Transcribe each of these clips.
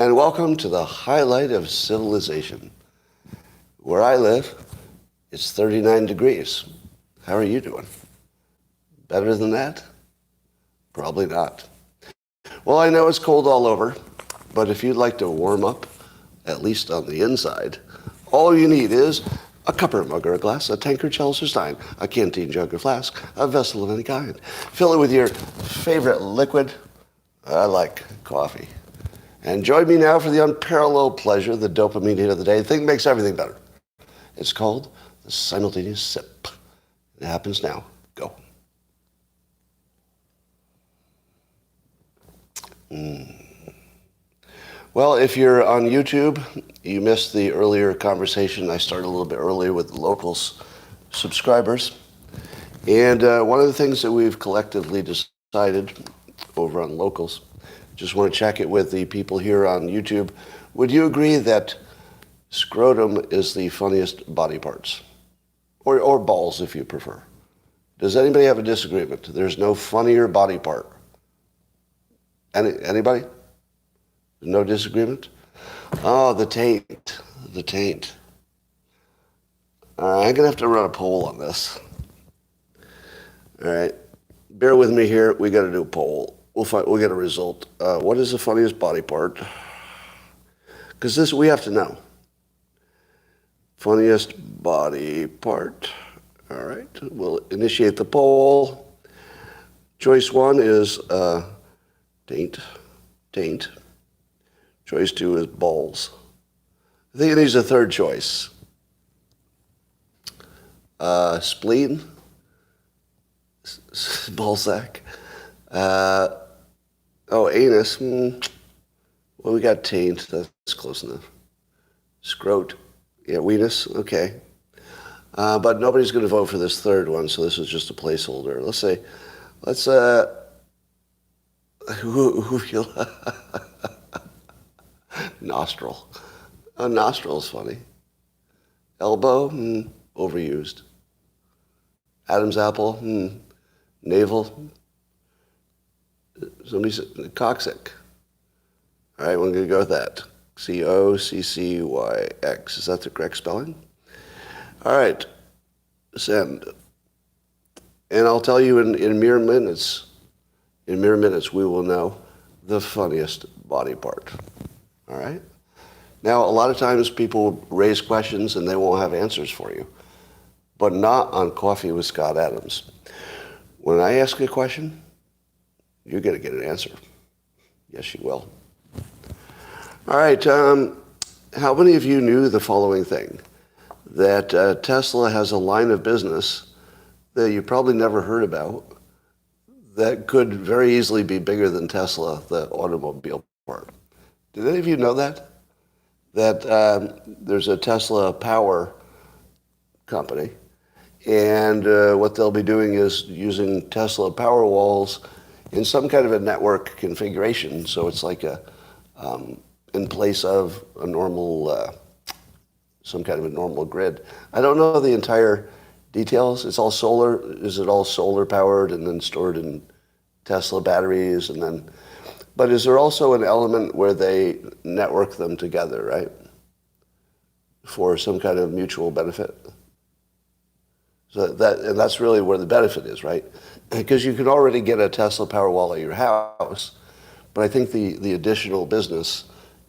And welcome to the highlight of civilization. Where I live, it's 39 degrees. How are you doing? Better than that? Probably not. Well, I know it's cold all over, but if you'd like to warm up, at least on the inside, all you need is a cup or a mug or a glass, a tankard, chalice or stein, a canteen, jug or flask, a vessel of any kind. Fill it with your favorite liquid. I like coffee. And join me now for the unparalleled pleasure, the dopamine hit of the day. The thing that makes everything better. It's called the simultaneous sip. It happens now. Go. Well, if you're on YouTube, you missed the earlier conversation. I started a little bit earlier with the locals subscribers. And one of the things that we've collectively decided over on locals, just want to check it with the people here on YouTube. Would you agree that scrotum is the funniest body parts? Or balls, if you prefer. Does anybody have a disagreement? There's no funnier body part. Anybody? No disagreement? Oh, the taint. The taint. I'm going to have to run a poll on this. All right. Bear with me here. We got to do a poll. We'll get a result. What is the funniest body part? Because this we have to know. Funniest body part. All right. We'll initiate the poll. Choice 1 is taint. Choice 2 is balls. I think it needs a third choice. Spleen. Ballsack. Anus. Well, we got taint. That's close enough. Scrot. Yeah, weenus. Okay. But nobody's going to vote for this third one, so this is just a placeholder. Who feel nostril. A nostril is funny. Elbow, overused. Adam's apple, navel. Somebody said coccyx. All right, we're going to go with that. Coccyx. Is that the correct spelling? All right, send. And I'll tell you in mere minutes, we will know the funniest body part. All right? Now, a lot of times people raise questions and they won't have answers for you, but not on Coffee with Scott Adams. When I ask a question, you're going to get an answer. Yes, you will. All right. How many of you knew the following thing? That Tesla has a line of business that you probably never heard about that could very easily be bigger than Tesla, the automobile part. Did any of you know that? That there's a Tesla power company, and what they'll be doing is using Tesla power walls in some kind of a network configuration. So it's like in place of a normal, some kind of a normal grid. I don't know the entire details. It's all solar. Is it all solar powered and then stored in Tesla batteries and then? But is there also an element where they network them together, right? For some kind of mutual benefit? So that's really where the benefit is, right? Because you can already get a Tesla Powerwall at your house, but I think the additional business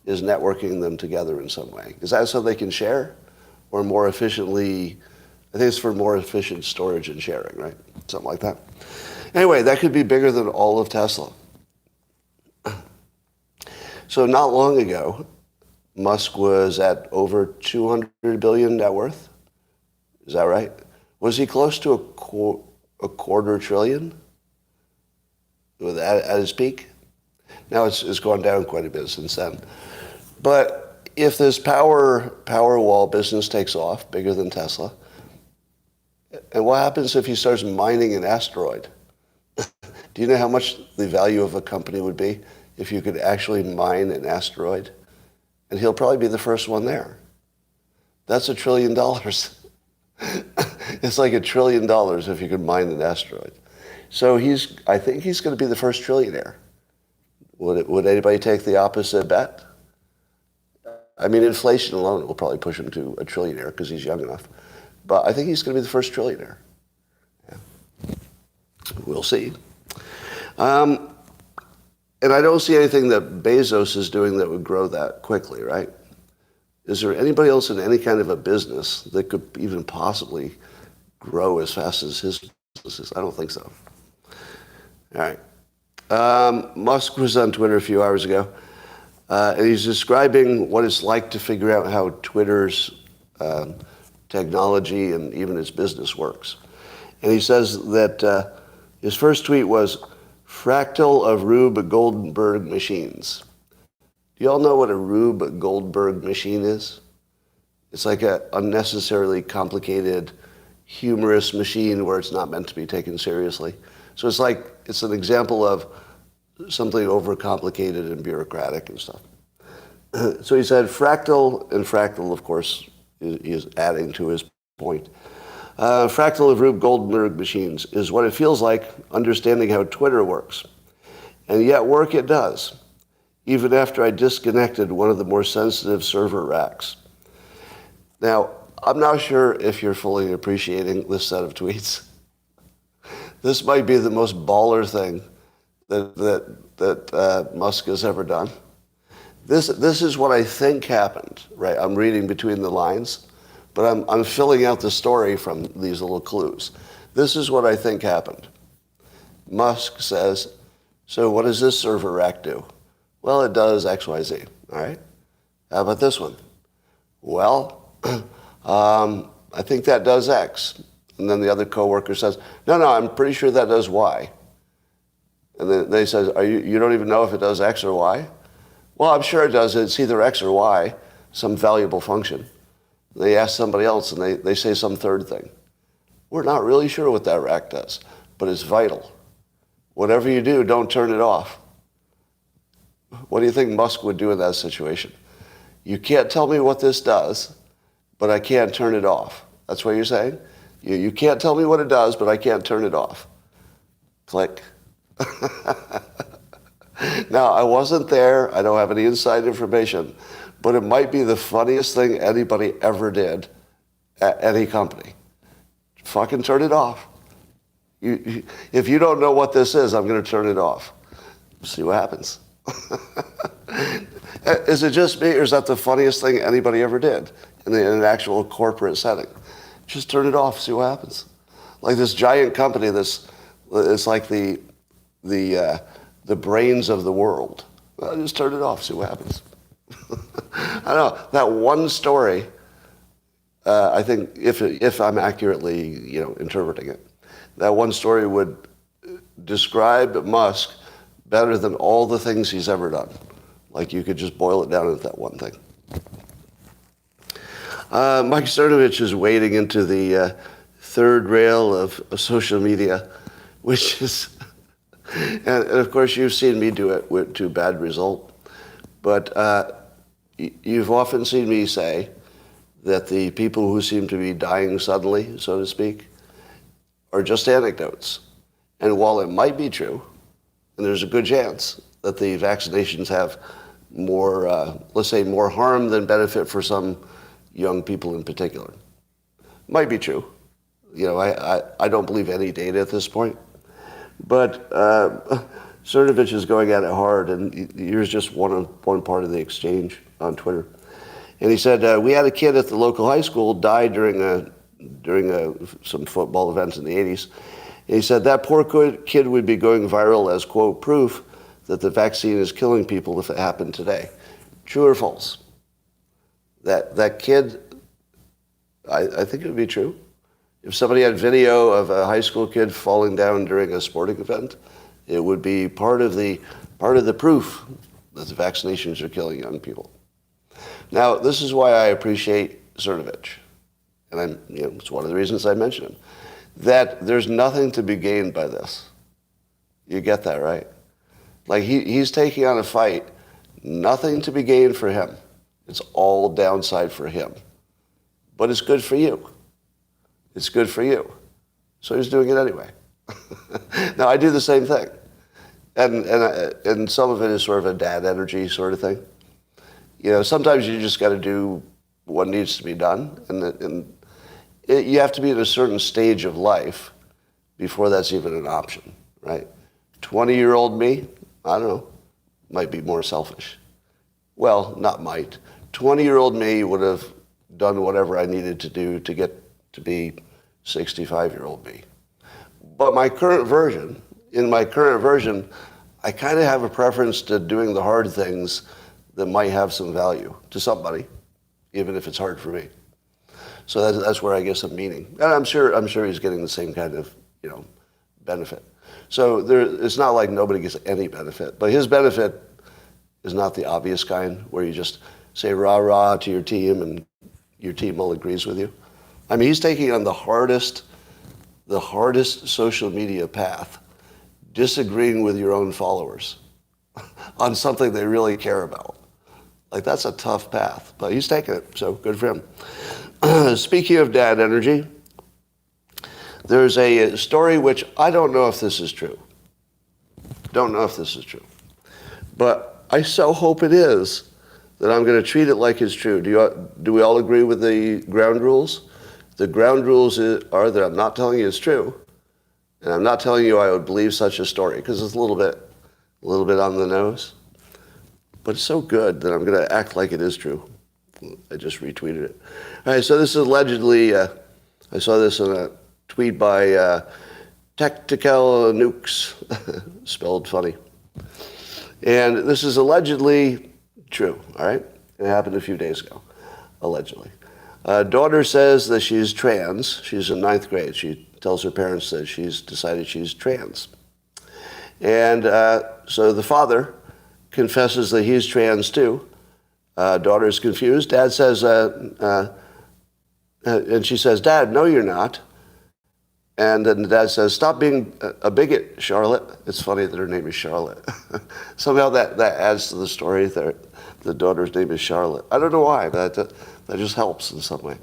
is networking them together in some way. Is that so they can share? Or more efficiently, I think it's for more efficient storage and sharing, right? Something like that. Anyway, that could be bigger than all of Tesla. So not long ago, Musk was at over 200 billion net worth. Is that right? Was he close to a quarter trillion at his peak? Now it's gone down quite a bit since then. But if this power wall business takes off, bigger than Tesla, and what happens if he starts mining an asteroid? Do you know how much the value of a company would be if you could actually mine an asteroid? And he'll probably be the first one there. That's $1 trillion. It's like $1 trillion if you could mine an asteroid. So I think he's going to be the first trillionaire. Would anybody take the opposite bet? I mean, inflation alone will probably push him to a trillionaire because he's young enough. But I think he's going to be the first trillionaire. Yeah. We'll see. And I don't see anything that Bezos is doing that would grow that quickly, right? Is there anybody else in any kind of a business that could even possibly grow as fast as his businesses? I don't think so. All right. Musk was on Twitter a few hours ago, and he's describing what it's like to figure out how Twitter's technology and even its business works. And he says that his first tweet was, "Fractal of Rube Goldberg machines." Do you all know what a Rube Goldberg machine is? It's like an unnecessarily complicated, humorous machine where it's not meant to be taken seriously. So it's an example of something overcomplicated and bureaucratic and stuff. So he said fractal, and fractal, of course, is adding to his point. Fractal of Rube Goldberg machines is what it feels like understanding how Twitter works. And yet work it does, even after I disconnected one of the more sensitive server racks. Now, I'm not sure if you're fully appreciating this set of tweets. This might be the most baller thing that Musk has ever done. This is what I think happened, right? I'm reading between the lines, but I'm filling out the story from these little clues. This is what I think happened. Musk says, "So what does this server rack do?" "Well, it does X, Y, Z." All right. "How about this one?" "Well, I think that does X." And then the other coworker says, No, I'm pretty sure that does Y." And then they says, you don't even know if it does X or Y?" "Well, I'm sure it does. It's either X or Y, some valuable function." They ask somebody else, and they say some third thing. "We're not really sure what that rack does, but it's vital. Whatever you do, don't turn it off." What do you think Musk would do in that situation? "You can't tell me what this does, but I can't turn it off." That's what you're saying? You can't tell me what it does, but I can't turn it off. Click. Now, I wasn't there. I don't have any inside information, but it might be the funniest thing anybody ever did at any company. Fucking turn it off. If you don't know what this is, I'm going to turn it off. See what happens. Is it just me, or is that the funniest thing anybody ever did in an actual corporate setting? Just turn it off, see what happens. Like this giant company, it's like the brains of the world. Well, just turn it off, see what happens. I don't know, that one story, I think if I'm accurately interpreting it, that one story would describe Musk better than all the things he's ever done. Like you could just boil it down to that one thing. Mike Cernovich is wading into the third rail of social media, which is, and of course you've seen me do it to bad result, but you've often seen me say that the people who seem to be dying suddenly, so to speak, are just anecdotes. And while it might be true, and there's a good chance that the vaccinations have more, let's say, more harm than benefit for some young people in particular. Might be true. I don't believe any data at this point. But Cernovich is going at it hard, and here's just one part of the exchange on Twitter. And he said, "We had a kid at the local high school die during some football events in the 80s. And he said that poor kid would be going viral as, quote, proof that the vaccine is killing people if it happened today." True or false? That kid, I think it would be true. If somebody had video of a high school kid falling down during a sporting event, it would be part of the proof that the vaccinations are killing young people. Now, this is why I appreciate Cernovich, and it's one of the reasons I mention him, that there's nothing to be gained by this. You get that, right? Like he's taking on a fight, nothing to be gained for him. It's all downside for him. But it's good for you. It's good for you. So he's doing it anyway. Now, I do the same thing. And some of it is sort of a dad energy sort of thing. sometimes you just got to do what needs to be done, and you have to be at a certain stage of life before that's even an option, right? 20-year-old me, I don't know, might be more selfish. Well, not might. 20-year-old me would have done whatever I needed to do to get to be 65-year-old me. But in my current version, I kind of have a preference to doing the hard things that might have some value to somebody, even if it's hard for me. So that's where I get some meaning. And I'm sure he's getting the same kind of, benefit. So it's not like nobody gets any benefit, but his benefit is not the obvious kind where you just say rah rah to your team and your team all agrees with you. I mean, he's taking on the hardest social media path, disagreeing with your own followers on something they really care about. Like, that's a tough path, but he's taking it, so good for him. Speaking of dad energy, there's a story which I don't know if this is true. But I so hope it is that I'm going to treat it like it's true. Do we all agree with the ground rules? The ground rules are that I'm not telling you it's true, and I'm not telling you I would believe such a story, because it's a little bit on the nose. But it's so good that I'm going to act like it is true. I just retweeted it. All right, so this is allegedly, I saw this in a tweet by Tactical Nukes, spelled funny. And this is allegedly true, all right? It happened a few days ago, allegedly. Daughter says that she's trans. She's in 9th grade. She tells her parents that she's decided she's trans. And so the father confesses that he's trans too. Daughter's confused. Dad says, and she says, "Dad, no, you're not." And then the dad says, "Stop being a bigot, Charlotte." It's funny that her name is Charlotte. Somehow that adds to the story that the daughter's name is Charlotte. I don't know why, but that just helps in some way.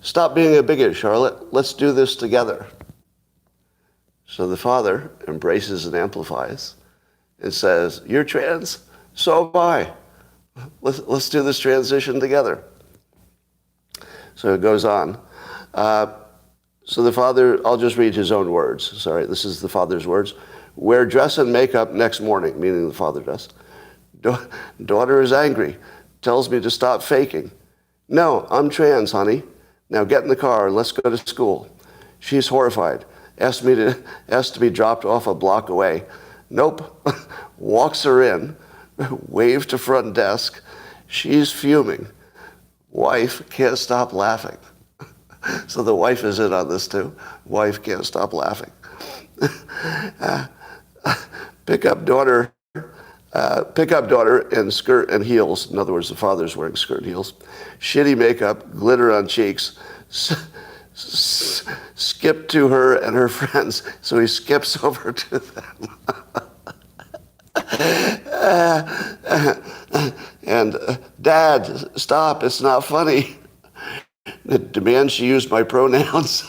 "Stop being a bigot, Charlotte. Let's do this together." So the father embraces and amplifies and says, "You're trans? So am I. Let's do this transition together." So it goes on. So the father, I'll just read his own words. Sorry, this is the father's words. "Wear dress and makeup next morning," meaning the father does. "Daughter is angry, tells me to stop faking. No, I'm trans, honey. Now get in the car, let's go to school. She's horrified, asked to be dropped off a block away. Nope, walks her in, waved to front desk. She's fuming. Wife can't stop laughing." So the wife is in on this too. Wife can't stop laughing. Pick up daughter in skirt and heels. In other words, the father's wearing skirt and heels. Shitty makeup, glitter on cheeks. Skip to her and her friends. So he skips over to them. And "Dad, stop, it's not funny. Demand she use my pronouns."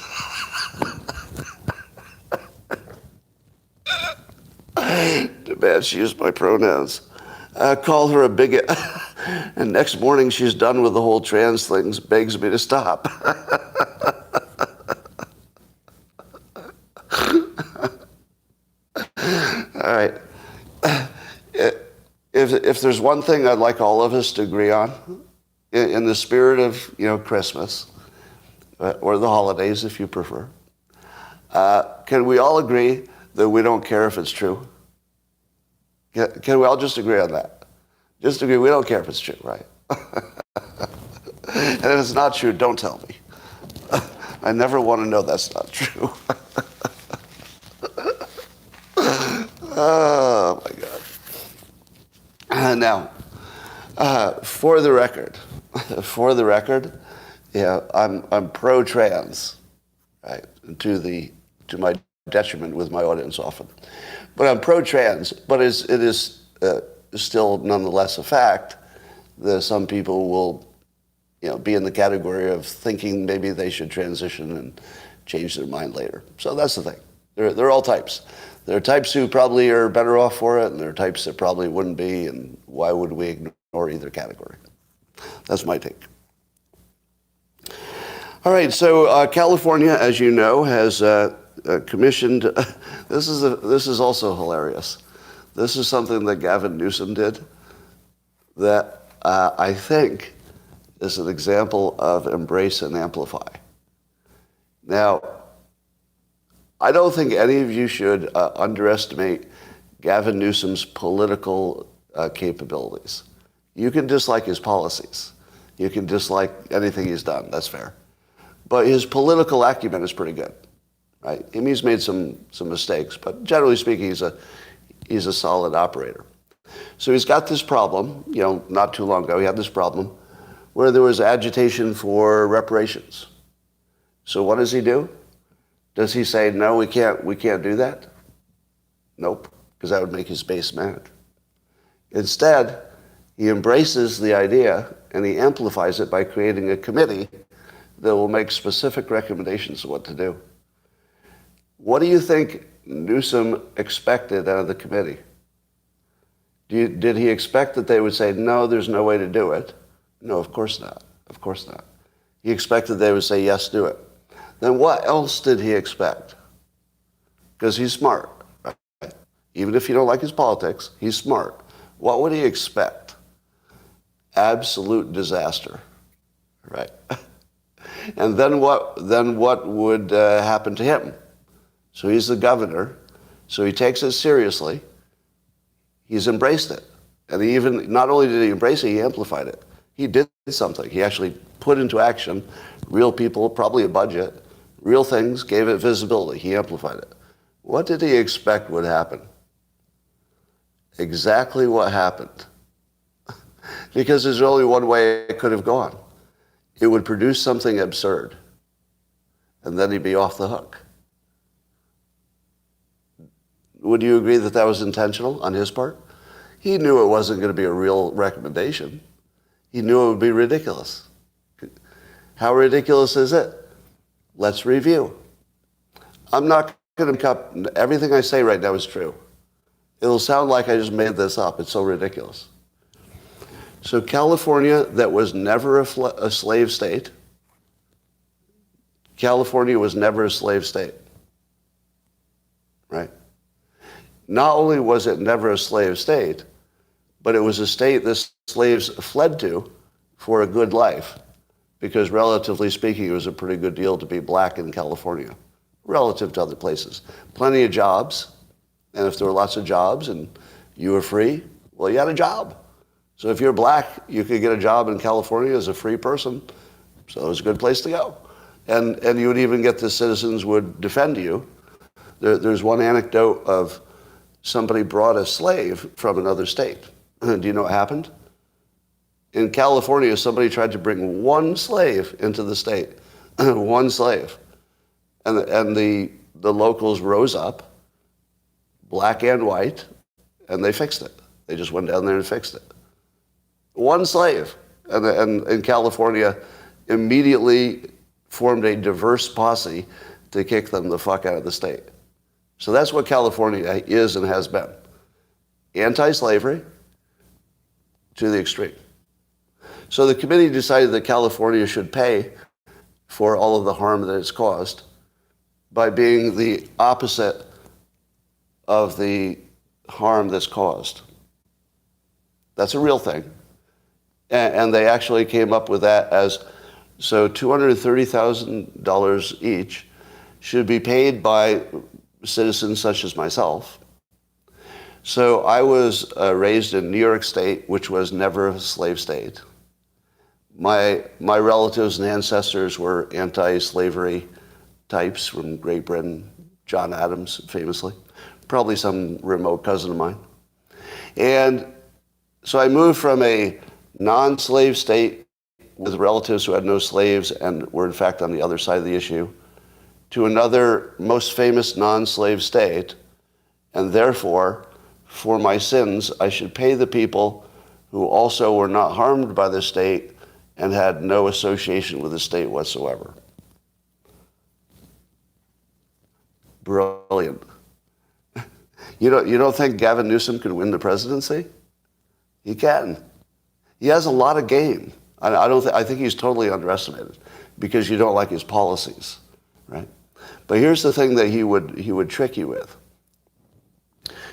Demand she use my pronouns. Call her a bigot. And next morning she's done with the whole trans things, begs me to stop. All right. If there's one thing I'd like all of us to agree on, in the spirit of Christmas, or the holidays if you prefer, can we all agree that we don't care if it's true? Can we all just agree on that? Just agree we don't care if it's true, right? And if it's not true, don't tell me. I never want to know that's not true. Oh my God. Now, for the record, yeah, I'm pro-trans, right? To my detriment with my audience often, but I'm pro-trans. But it is still nonetheless a fact that some people will, be in the category of thinking maybe they should transition and change their mind later. So that's the thing. There are all types. There are types who probably are better off for it, and there are types that probably wouldn't be. And why would we ignore either category? That's my take. All right, so California, as you know, has commissioned. This is also hilarious. This is something that Gavin Newsom did that I think is an example of embrace and amplify. Now, I don't think any of you should underestimate Gavin Newsom's political capabilities. You can dislike his policies. You can dislike anything he's done. That's fair. But his political acumen is pretty good, right? I mean, he's made some mistakes, but generally speaking, he's a solid operator. So he's got this problem, not too long ago, he had this problem where there was agitation for reparations. So what does he do? Does he say, no, we can't do that? Nope, because that would make his base mad. Instead, he embraces the idea and he amplifies it by creating a committee that will make specific recommendations of what to do. What do you think Newsom expected out of the committee? Did he expect that they would say, no, there's no way to do it? No, of course not. Of course not. He expected they would say, yes, do it. Then what else did he expect? Because he's smart, right? Even if you don't like his politics, he's smart. What would he expect? Absolute disaster, right? And then what would happen to him? So he's the governor, so he takes it seriously. He's embraced it. And he even, not only did he embrace it, he amplified it. He did something. He actually put into action real people, probably a budget, real things, gave it visibility. He amplified it. What did he expect would happen? Exactly what happened. Because there's only one way it could have gone. It would produce something absurd. And then he'd be off the hook. Would you agree that that was intentional on his part? He knew it wasn't going to be a real recommendation. He knew it would be ridiculous. How ridiculous is it? Let's review. I'm not going to make up, everything I say right now is true. It'll sound like I just made this up. It's so ridiculous. So California, that was never a slave state. California was never a slave state, right? Not only was it never a slave state, but it was a state the slaves fled to for a good life, because relatively speaking, it was a pretty good deal to be black in California, relative to other places. Plenty of jobs, and if there were lots of jobs and you were free, well, you had a job. So if you're black, you could get a job in California as a free person, so it was a good place to go. And you would even get the citizens would defend you. There's one anecdote of somebody brought a slave from another state. Do you know what happened? In California, somebody tried to bring one slave into the state, one slave. And the locals rose up, black and white, and they fixed it. They just went down there and fixed it. One slave. And in California, immediately formed a diverse posse to kick them the fuck out of the state. So that's what California is and has been. Anti-slavery to the extreme. So the committee decided that California should pay for all of the harm that it's caused by being the opposite of the harm that's caused. That's a real thing. And they actually came up with that as, so $230,000 each should be paid by citizens such as myself. So I was raised in New York State, which was never a slave state. My relatives and ancestors were anti-slavery types from Great Britain, John Adams famously, probably some remote cousin of mine. And so I moved from a non-slave state with relatives who had no slaves and were in fact on the other side of the issue to another most famous non-slave state, and therefore, for my sins, I should pay the people who also were not harmed by the state and had no association with the state whatsoever. Brilliant. You don't think Gavin Newsom could win the presidency? He can. He has a lot of game. I think he's totally underestimated because you don't like his policies, right? But here's the thing that he would trick you with.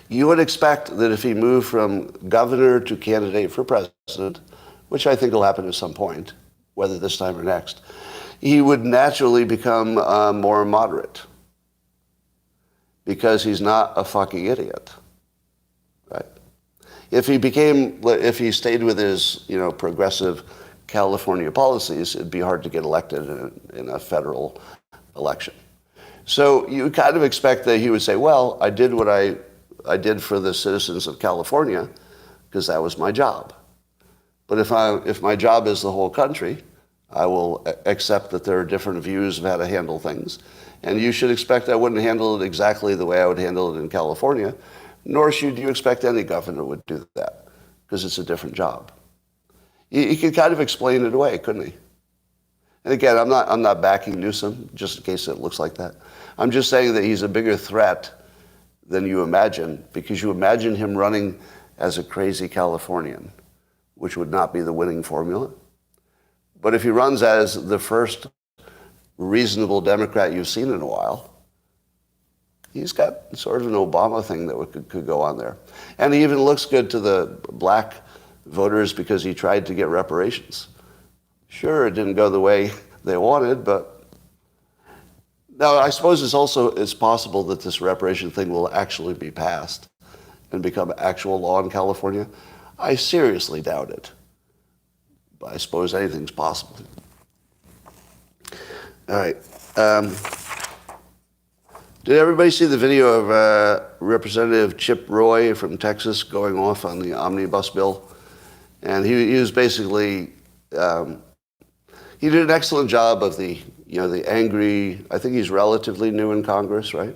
You would expect that if he moved from governor to candidate for president, which I think will happen at some point, whether this time or next, he would naturally become more moderate because he's not a fucking idiot, right? If he stayed with his, progressive California policies, it'd be hard to get elected in a federal election. So you kind of expect that he would say, well, I did what I did for the citizens of California because that was my job. But if my job is the whole country, I will accept that there are different views of how to handle things. And you should expect I wouldn't handle it exactly the way I would handle it in California, nor should you expect any governor would do that, because it's a different job. He could kind of explain it away, couldn't he? And again, I'm not backing Newsom, just in case it looks like that. I'm just saying that he's a bigger threat than you imagine, because you imagine him running as a crazy Californian, which would not be the winning formula. But if he runs as the first reasonable Democrat you've seen in a while, he's got sort of an Obama thing that could go on there. And he even looks good to the black voters because he tried to get reparations. Sure, it didn't go the way they wanted, but now I suppose it's possible that this reparation thing will actually be passed and become actual law in California. I seriously doubt it. But I suppose anything's possible. All right. Did everybody see the video of Representative Chip Roy from Texas going off on the Omnibus bill? And he was basically, he did an excellent job of the angry, I think he's relatively new in Congress, right?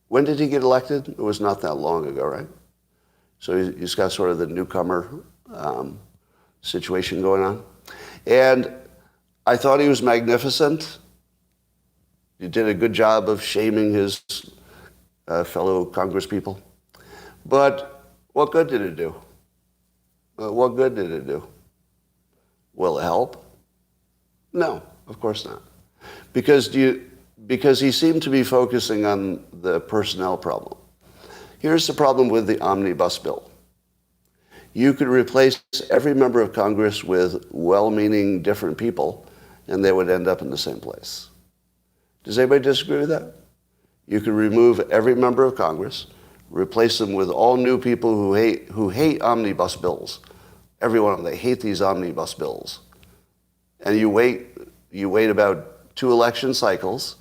When did he get elected? It was not that long ago, right? So he's got sort of the newcomer situation going on. And I thought he was magnificent. He did a good job of shaming his fellow congresspeople. But what good did it do? What good did it do? Will it help? No, of course not. Because he seemed to be focusing on the personnel problem. Here's the problem with the Omnibus bill. You could replace every member of Congress with well-meaning different people, and they would end up in the same place. Does anybody disagree with that? You could remove every member of Congress, replace them with all new people who hate omnibus bills. Every one of them, they hate these omnibus bills. And you wait about 2 election cycles,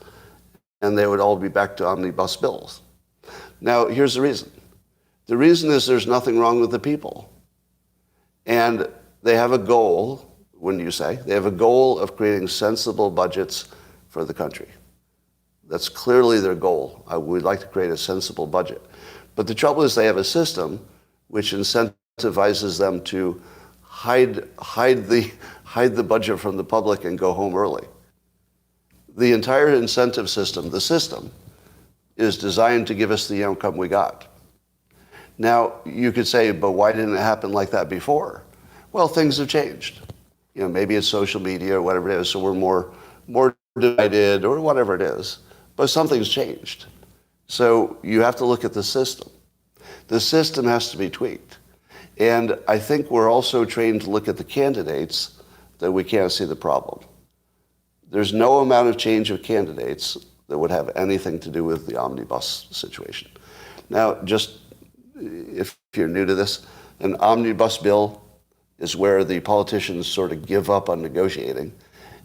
and they would all be back to omnibus bills. Now, here's the reason. The reason is there's nothing wrong with the people. And they have a goal, wouldn't you say? They have a goal of creating sensible budgets for the country. That's clearly their goal. We'd like to create a sensible budget. But the trouble is they have a system which incentivizes them to hide the budget from the public and go home early. The entire incentive system, the system, is designed to give us the outcome we got. Now, you could say, but why didn't it happen like that before? Well, things have changed. Maybe it's social media or whatever it is, so we're more divided or whatever it is. But something's changed. So you have to look at the system. The system has to be tweaked. And I think we're also trained to look at the candidates that we can't see the problem. There's no amount of change of candidates that would have anything to do with the omnibus situation. Now, just if you're new to this, an omnibus bill is where the politicians sort of give up on negotiating.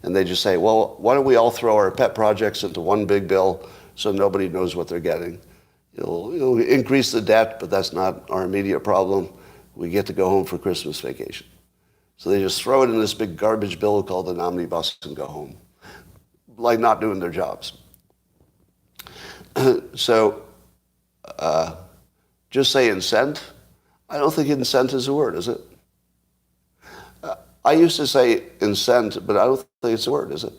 And they just say, well, why don't we all throw our pet projects into one big bill so nobody knows what they're getting? It'll increase the debt, but that's not our immediate problem. We get to go home for Christmas vacation. So they just throw it in this big garbage bill called an omnibus and go home, like not doing their jobs. So just say incent. I don't think incent is a word, is it? I used to say incent, but I don't think it's a word, is it?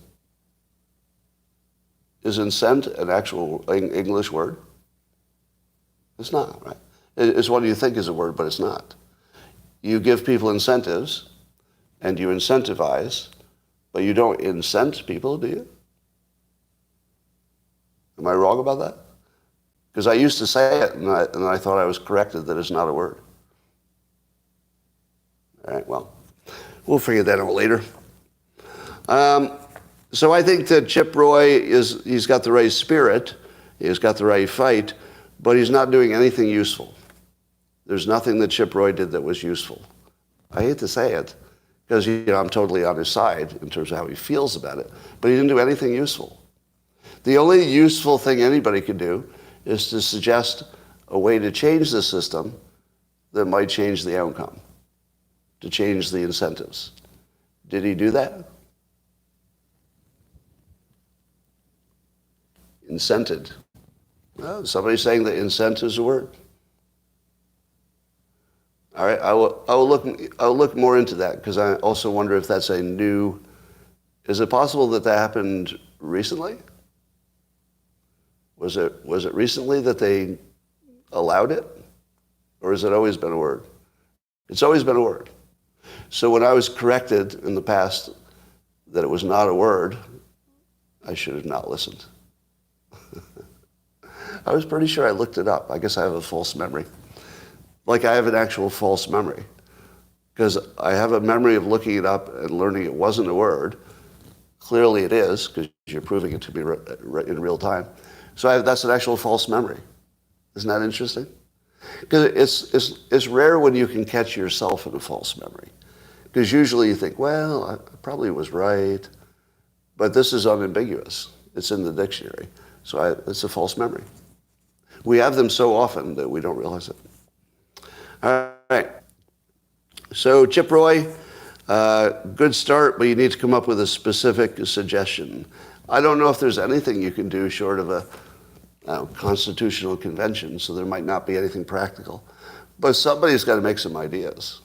Is incent an actual English word? It's not, right? It's what you think is a word, but it's not. You give people incentives and you incentivize, but you don't incent people, do you? Am I wrong about that? Because I used to say it, and I thought I was corrected that it's not a word. All right, well, we'll figure that out later. So I think that Chip Roy he's got the right spirit, he's got the right fight, but he's not doing anything useful. There's nothing that Chip Roy did that was useful. I hate to say it, because I'm totally on his side in terms of how he feels about it, but he didn't do anything useful. The only useful thing anybody could do is to suggest a way to change the system that might change the outcome, to change the incentives. Did he do that? Incented. Well, somebody's saying that incent is a word. All right, I'll look more into that, because I also wonder if that's a new. Is it possible that happened recently? Was it recently that they allowed it, or has it always been a word? It's always been a word. So when I was corrected in the past that it was not a word, I should have not listened. I was pretty sure I looked it up. I guess I have a false memory. Like I have an actual false memory. Because I have a memory of looking it up and learning it wasn't a word. Clearly it is, because you're proving it to be in real time. So that's an actual false memory. Isn't that interesting? Because it's rare when you can catch yourself in a false memory. Because usually you think, well, I probably was right. But this is unambiguous. It's in the dictionary. So it's a false memory. We have them so often that we don't realize it. All right. So Chip Roy, good start, but you need to come up with a specific suggestion. I don't know if there's anything you can do short of a constitutional convention, so there might not be anything practical. But somebody's got to make some ideas.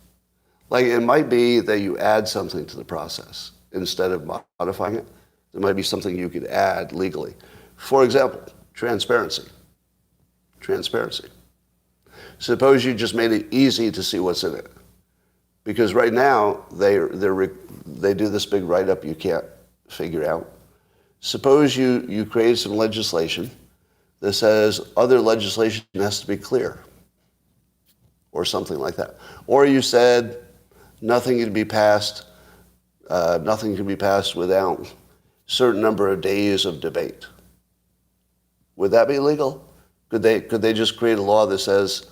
Like it might be that you add something to the process instead of modifying it. There might be something you could add legally. For example, transparency. Transparency. Suppose you just made it easy to see what's in it. Because right now, they do this big write-up you can't figure out. Suppose you create some legislation that says other legislation has to be clear. Or something like that. Or you said nothing can be passed without a certain number of days of debate. Would that be legal? Could they just create a law that says,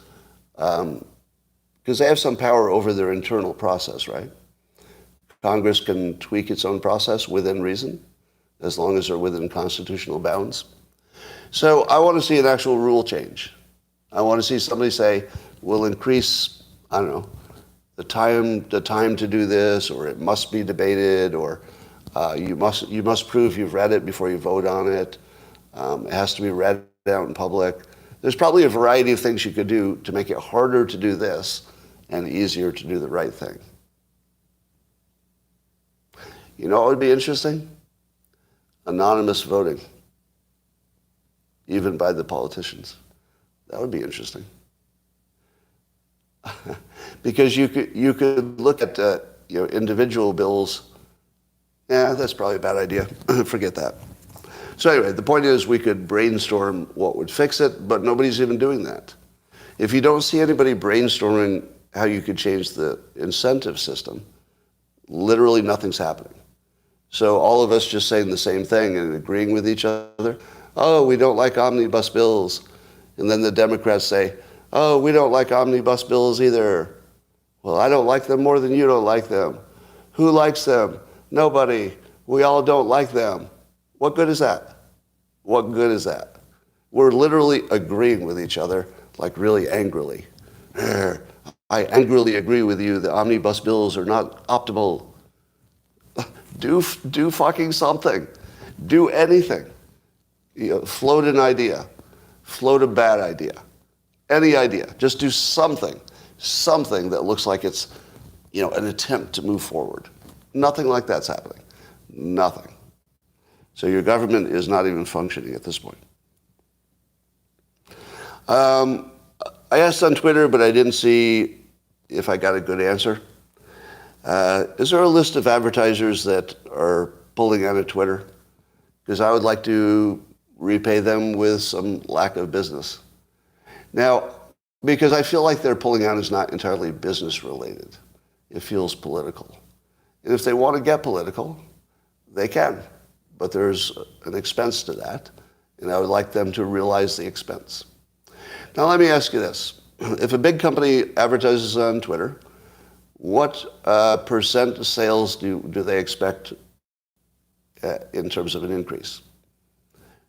because they have some power over their internal process, right? Congress can tweak its own process within reason, as long as they're within constitutional bounds. So I want to see an actual rule change. I want to see somebody say, we'll increase, I don't know, the time to do this, or it must be debated, or you must prove you've read it before you vote on it. It has to be read out in public. There's probably a variety of things you could do to make it harder to do this and easier to do the right thing. You know what would be interesting? Anonymous voting, even by the politicians. That would be interesting. Because you could look at individual bills. Yeah, that's probably a bad idea. Forget that. So anyway, the point is we could brainstorm what would fix it, but nobody's even doing that. If you don't see anybody brainstorming how you could change the incentive system, literally nothing's happening. So all of us just saying the same thing and agreeing with each other. Oh, we don't like omnibus bills. And then the Democrats say, oh, we don't like omnibus bills either. Well, I don't like them more than you don't like them. Who likes them? Nobody. We all don't like them. What good is that? What good is that? We're literally agreeing with each other, like really angrily. I angrily agree with you that omnibus bills are not optimal. Do fucking something. Do anything. Float an idea. Float a bad idea. Any idea. Just do something. Something that looks like it's, an attempt to move forward. Nothing like that's happening. Nothing. So your government is not even functioning at this point. I asked on Twitter, but I didn't see if I got a good answer. Is there a list of advertisers that are pulling out of Twitter? Because I would like to repay them with some lack of business. Now, because I feel like their pulling out is not entirely business related. It feels political. And if they want to get political, they can. But there's an expense to that, and I would like them to realize the expense. Now let me ask you this. If a big company advertises on Twitter, what percent of sales do they expect in terms of an increase?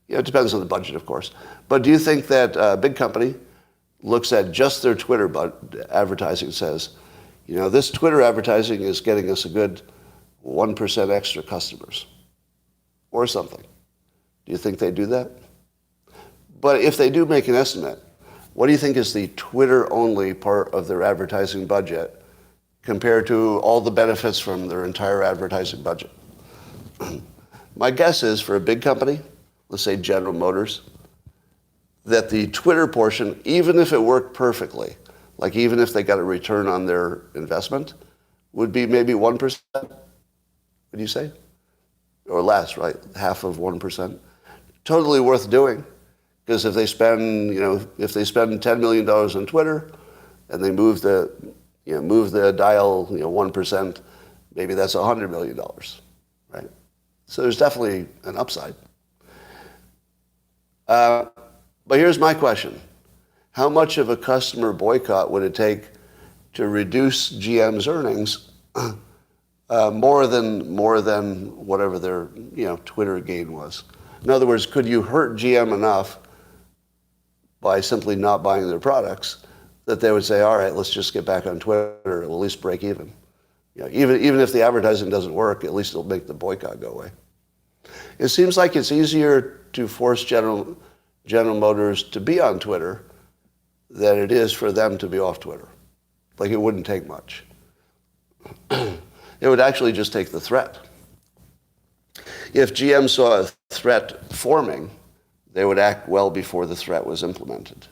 It depends on the budget, of course. But do you think that a big company looks at just their Twitter advertising and says, this Twitter advertising is getting us a good 1% extra customers or something? Do you think they do that? But if they do make an estimate, what do you think is the Twitter-only part of their advertising budget compared to all the benefits from their entire advertising budget? My guess is for a big company, let's say General Motors, that the Twitter portion, even if it worked perfectly, like even if they got a return on their investment, would be maybe 1%, would you say? Or less, right? Half of 1%. Totally worth doing. Because if they spend, $10 million on Twitter and they move the dial, 1%, maybe that's $100 million, right? So there's definitely an upside. But here's my question. How much of a customer boycott would it take to reduce GM's earnings more than whatever their Twitter gain was? In other words, could you hurt GM enough by simply not buying their products that they would say, all right, let's just get back on Twitter, we'll at least break even. Even if the advertising doesn't work, at least it'll make the boycott go away. It seems like it's easier to force General Motors to be on Twitter than it is for them to be off Twitter. Like it wouldn't take much. It would actually just take the threat. If GM saw a threat forming, they would act well before the threat was implemented.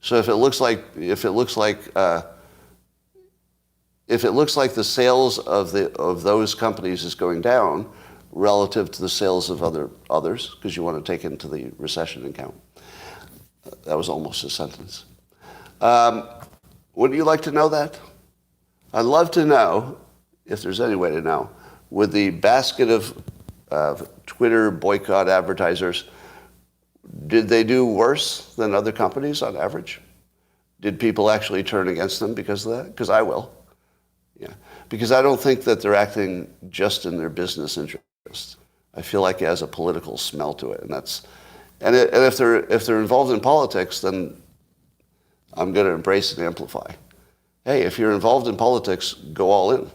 So if it looks like the sales of those companies is going down relative to the sales of others, because you want to take into the recession account. That was almost a sentence. Wouldn't you like to know that? I'd love to know, if there's any way to know, with the basket of Twitter boycott advertisers, did they do worse than other companies on average? Did people actually turn against them because of that? Because I will. Yeah. Because I don't think that they're acting just in their business interests. I feel like it has a political smell to it, and if they're involved in politics, then I'm going to embrace and amplify. Hey, if you're involved in politics, go all in.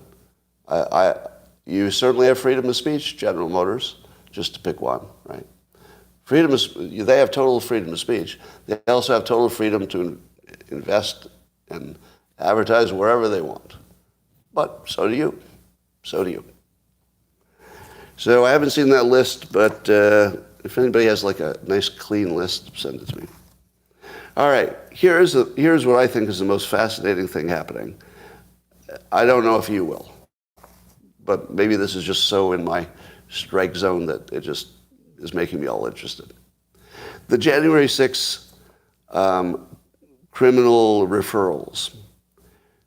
You certainly have freedom of speech, General Motors, just to pick one, right? They have total freedom of speech. They also have total freedom to invest and advertise wherever they want. But so do you. So do you. So I haven't seen that list, but if anybody has like a nice clean list, send it to me. All right, here's what I think is the most fascinating thing happening. I don't know if you will, but maybe this is just so in my strike zone that it just is making me all interested. The January 6th criminal referrals.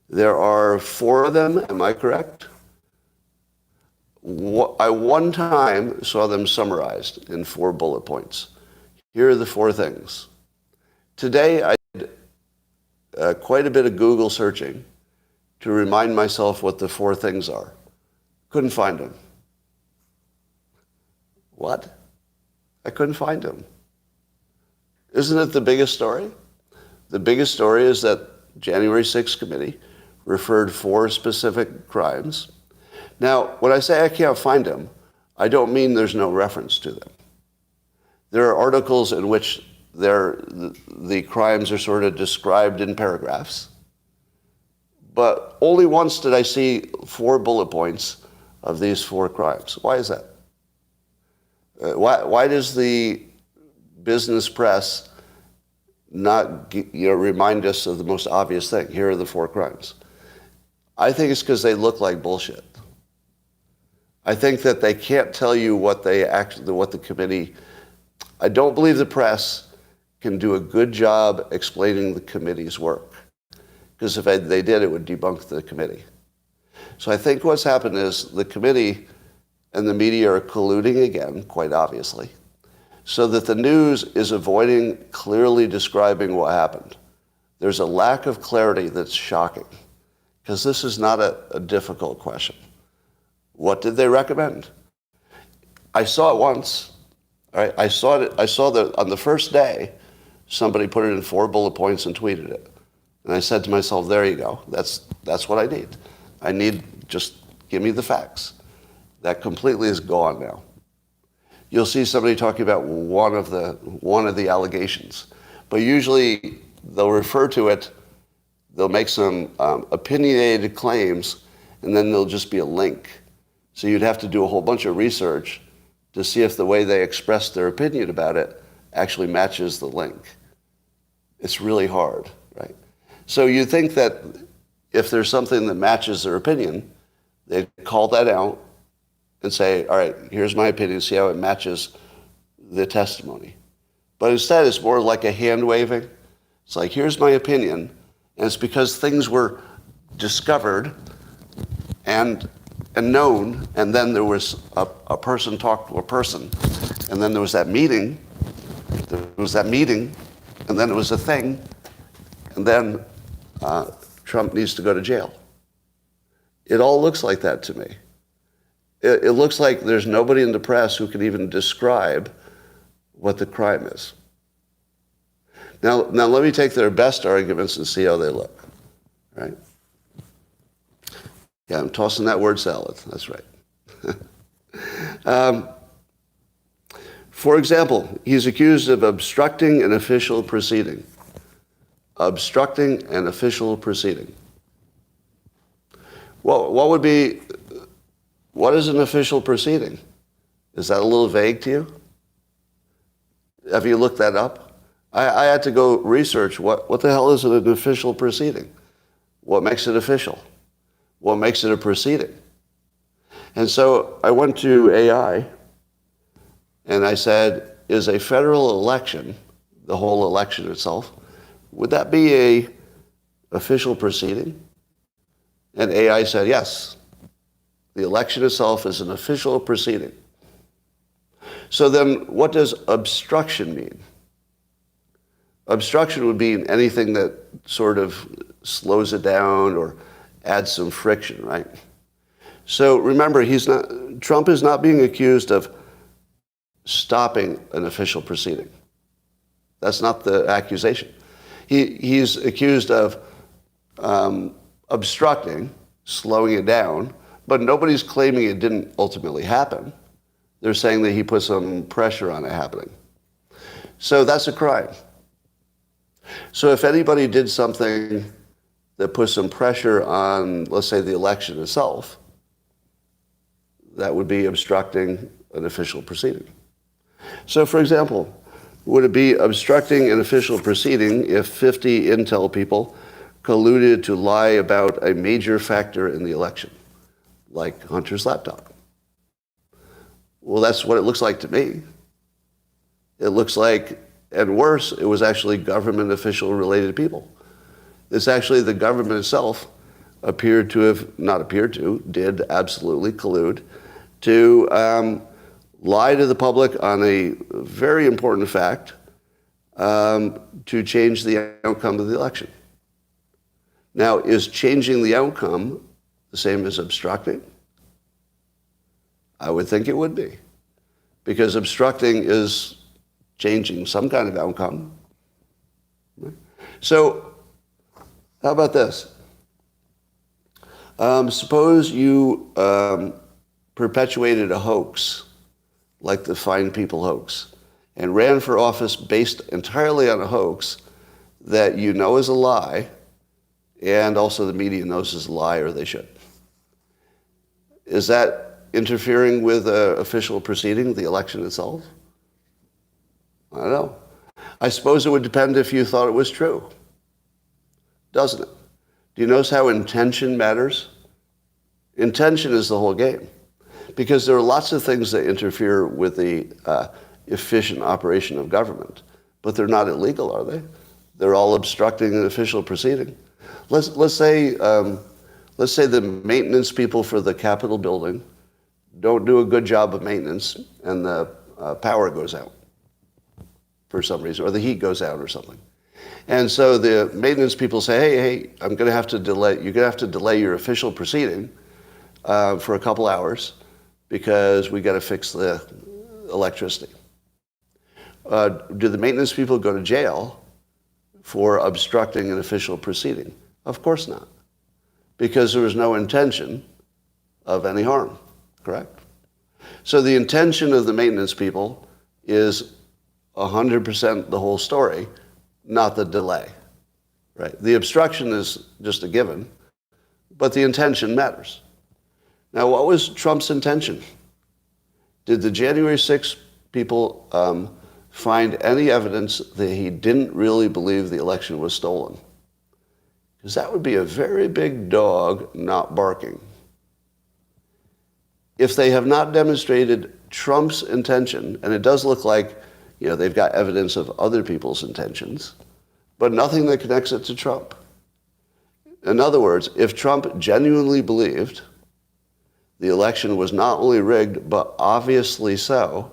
There are 4 of them, am I correct? I one time saw them summarized in 4 bullet points. Here are the 4 things. Today I did quite a bit of Google searching to remind myself what the 4 things are. Couldn't find them. What? I couldn't find them. Isn't it the biggest story? The biggest story is that January 6th committee referred 4 specific crimes. Now, when I say I can't find them, I don't mean there's no reference to them. There are articles in which the crimes are sort of described in paragraphs, but only once did I see 4 bullet points of these 4 crimes. Why is that? Why does the business press not remind us of the most obvious thing? Here are the 4 crimes. I think it's because they look like bullshit. I think that they can't tell you what the committee. I don't believe the press can do a good job explaining the committee's work, because if they did, it would debunk the committee. So I think what's happened is the committee and the media are colluding again, quite obviously, so that the news is avoiding clearly describing what happened. There's a lack of clarity that's shocking, because this is not a difficult question. What did they recommend? I saw it once. All right? I saw that on the first day, somebody put it in 4 bullet points and tweeted it. And I said to myself, there you go. That's what I need. I need, just give me the facts. That completely is gone now. You'll see somebody talking about one of the allegations. But usually they'll refer to it, they'll make some opinionated claims, and then there'll just be a link. So you'd have to do a whole bunch of research to see if the way they express their opinion about it actually matches the link. It's really hard, right? So you think that if there's something that matches their opinion, they'd call that out and say, all right, here's my opinion, see how it matches the testimony. But instead, it's more like a hand waving. It's like, here's my opinion, and it's because things were discovered and known, and then there was a person talked to a person, and then there was that meeting, and then it was a thing, and then Trump needs to go to jail. It all looks like that to me. It looks like there's nobody in the press who can even describe what the crime is. Now let me take their best arguments and see how they look, right? Yeah, I'm tossing that word salad. That's right. For example, he's accused of obstructing an official proceeding. Obstructing an official proceeding. What is an official proceeding? Is that a little vague to you? Have you looked that up? I had to go research what the hell is an official proceeding? What makes it official? What makes it a proceeding? And so I went to AI and I said, is a federal election, the whole election itself, would that be a official proceeding? And AI said, yes. The election itself is an official proceeding. So then what does obstruction mean? Obstruction would mean anything that sort of slows it down or adds some friction, right? So remember, Trump is not being accused of stopping an official proceeding. That's not the accusation. He's accused of obstructing, slowing it down, but nobody's claiming it didn't ultimately happen. They're saying that he put some pressure on it happening. So that's a crime. So if anybody did something that put some pressure on, let's say, the election itself, that would be obstructing an official proceeding. So, for example, would it be obstructing an official proceeding if 50 intel people colluded to lie about a major factor in the election, like Hunter's laptop? Well, that's what it looks like to me. It looks like, and worse, it was actually government official related people. It's actually the government itself did absolutely collude to lie to the public on a very important fact to change the outcome of the election. Now, is changing the outcome the same as obstructing? I would think it would be, because obstructing is changing some kind of outcome. So, how about this? Suppose you perpetuated a hoax, like the Fine People hoax, and ran for office based entirely on a hoax that you know is a lie, and also the media knows is a lie, or they should. Is that interfering with an official proceeding, the election itself? I don't know. I suppose it would depend if you thought it was true, doesn't it? Do you notice how intention matters? Intention is the whole game. Because there are lots of things that interfere with the efficient operation of government, but they're not illegal, are they? They're all obstructing an official proceeding. Let's say the maintenance people for the Capitol building don't do a good job of maintenance, and the power goes out for some reason, or the heat goes out or something. And so the maintenance people say, hey, I'm going to have to delay. You're going to have to delay your official proceeding for a couple hours because we got to fix the electricity. Do the maintenance people go to jail for obstructing an official proceeding? Of course not, because there was no intention of any harm, correct? So the intention of the maintenance people is 100% the whole story, not the delay, right? The obstruction is just a given, but the intention matters. Now, what was Trump's intention? Did the January 6th people find any evidence that he didn't really believe the election was stolen? Because that would be a very big dog not barking. If they have not demonstrated Trump's intention, and it does look like, they've got evidence of other people's intentions, but nothing that connects it to Trump. In other words, if Trump genuinely believed the election was not only rigged, but obviously so,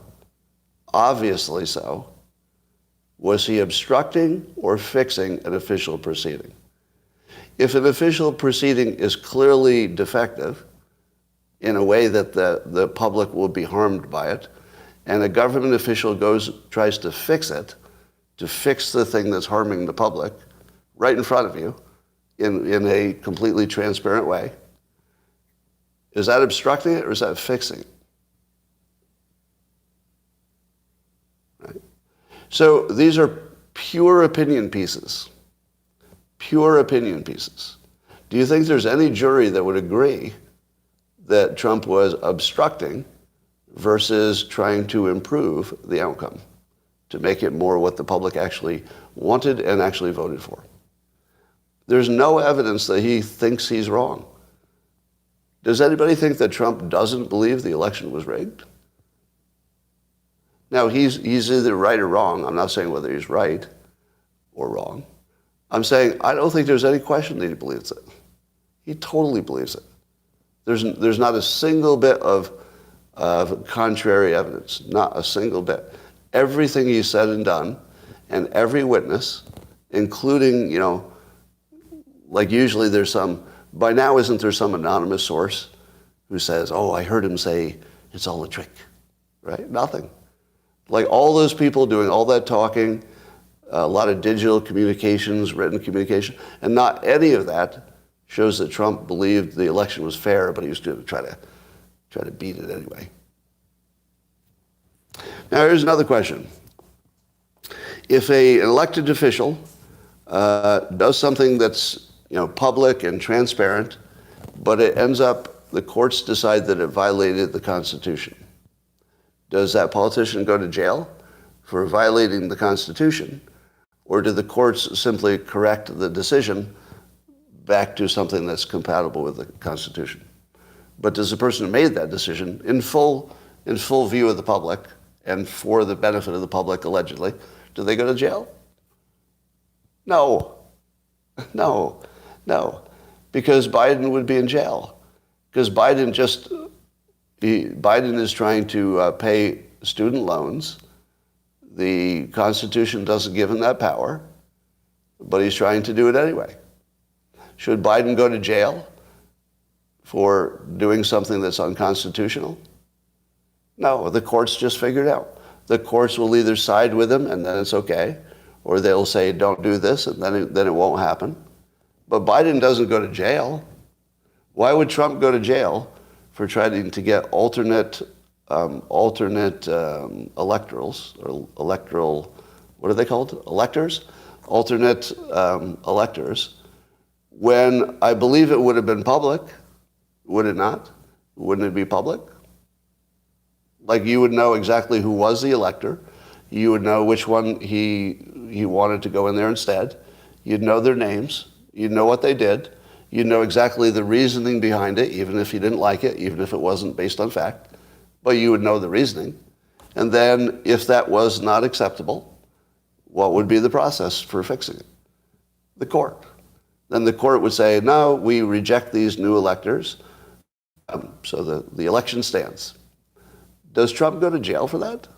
was he obstructing or fixing an official proceeding? If an official proceeding is clearly defective in a way that the public will be harmed by it, and a government official tries to fix it, to fix the thing that's harming the public right in front of you in a completely transparent way, is that obstructing it or is that fixing it? Right? So these are pure opinion pieces. Pure opinion pieces. Do you think there's any jury that would agree that Trump was obstructing versus trying to improve the outcome, to make it more what the public actually wanted and actually voted for? There's no evidence that he thinks he's wrong. Does anybody think that Trump doesn't believe the election was rigged? Now, he's either right or wrong. I'm not saying whether he's right or wrong. I'm saying I don't think there's any question that he believes it. He totally believes it. There's not a single bit of contrary evidence, not a single bit. Everything he said and done, and every witness, including, like usually there's by now isn't there some anonymous source who says, I heard him say it's all a trick, right? Nothing. Like all those people doing all that talking, a lot of digital communications, written communication, and not any of that shows that Trump believed the election was fair, but he was going to try to beat it anyway. Now, here's another question. If an elected official does something that's public and transparent, but it ends up the courts decide that it violated the Constitution, does that politician go to jail for violating the Constitution, or do the courts simply correct the decision back to something that's compatible with the Constitution? But does the person who made that decision in full view of the public and for the benefit of the public, allegedly, do they go to jail? No. Because Biden would be in jail. Because Biden is trying to pay student loans. The Constitution doesn't give him that power, but he's trying to do it anyway. Should Biden go to jail for doing something that's unconstitutional? No, the courts just figured out. The courts will either side with him and then it's okay, or they'll say don't do this and then it won't happen. But Biden doesn't go to jail. Why would Trump go to jail for trying to get alternate electorals, or electoral, what are they called? Electors? Alternate electors, when I believe it would have been public, would it not? Wouldn't it be public? Like you would know exactly who was the elector. You would know which one he wanted to go in there instead. You'd know their names. You'd know what they did. You know exactly the reasoning behind it, even if you didn't like it, even if it wasn't based on fact, but you would know the reasoning. And then if that was not acceptable, what would be the process for fixing it? The court. Then the court would say, no, we reject these new electors, so the election stands. Does Trump go to jail for that?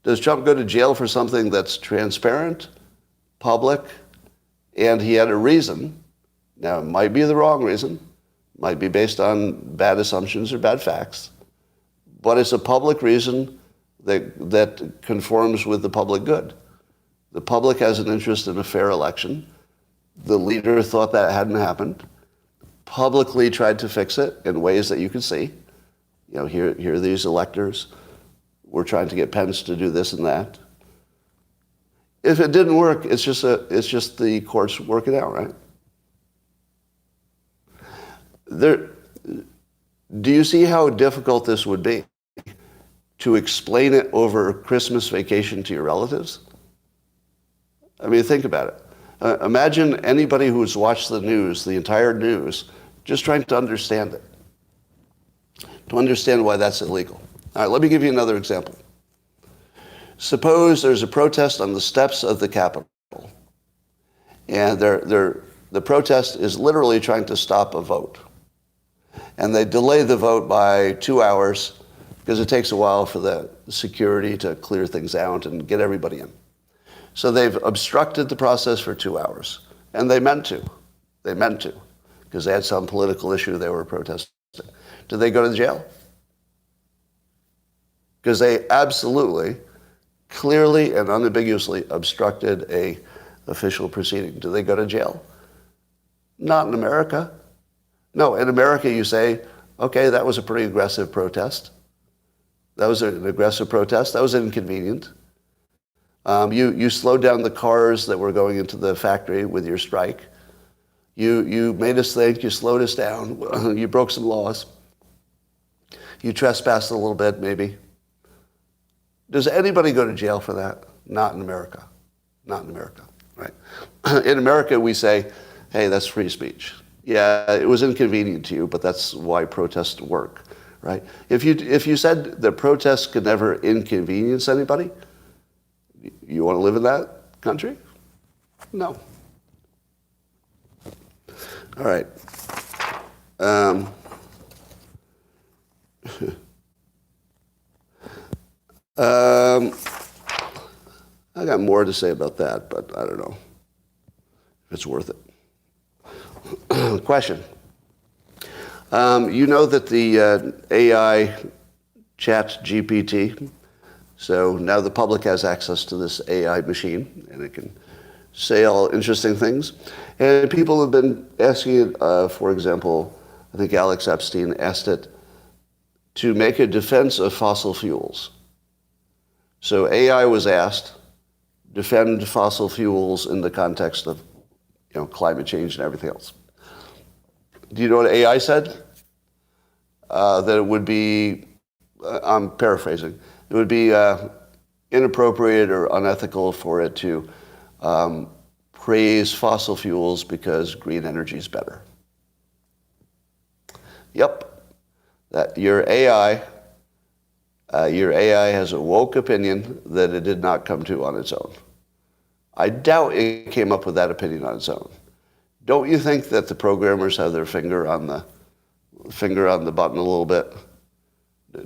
Does Trump go to jail for something that's transparent, public, and he had a reason? Now, it might be the wrong reason, might be based on bad assumptions or bad facts, but it's a public reason that conforms with the public good. The public has an interest in a fair election. The leader thought that hadn't happened, publicly tried to fix it in ways that you can see. You know, here are these electors. We're trying to get Pence to do this and that. If it didn't work, it's just the courts working out, right? Do you see how difficult this would be to explain it over Christmas vacation to your relatives? I mean, think about it. Imagine anybody who's watched the news, the entire news, just trying to understand it, to understand why that's illegal. All right, let me give you another example. Suppose there's a protest on the steps of the Capitol, and the protest is literally trying to stop a vote. And they delay the vote by 2 hours because it takes a while for the security to clear things out and get everybody in. So they've obstructed the process for 2 hours. And they meant to. They meant to, because they had some political issue they were protesting. Did they go to jail? Because they absolutely, clearly and unambiguously obstructed a official proceeding. Do they go to jail? Not in America. No, in America you say, okay, that was a pretty aggressive protest. That was an aggressive protest. That was inconvenient. You slowed down the cars that were going into the factory with your strike. You made us think. You slowed us down. You broke some laws. You trespassed a little bit, maybe. Does anybody go to jail for that? Not in America. Not in America, right? In America, we say, hey, that's free speech. Yeah, it was inconvenient to you, but that's why protests work, right? If you said that protests could never inconvenience anybody, you want to live in that country? No. All right. I got more to say about that, but I don't know if it's worth it. Question. You know that the AI chat GPT, so now the public has access to this AI machine, and it can say all interesting things. And people have been asking it, for example, I think Alex Epstein asked it to make a defense of fossil fuels. So AI was asked, defend fossil fuels in the context of climate change and everything else. Do you know what AI said? That it would be, I'm paraphrasing, it would be inappropriate or unethical for it to praise fossil fuels because green energy is better. Yep, that your AI has a woke opinion that it did not come to on its own. I doubt it came up with that opinion on its own. Don't you think that the programmers have their finger on the button a little bit?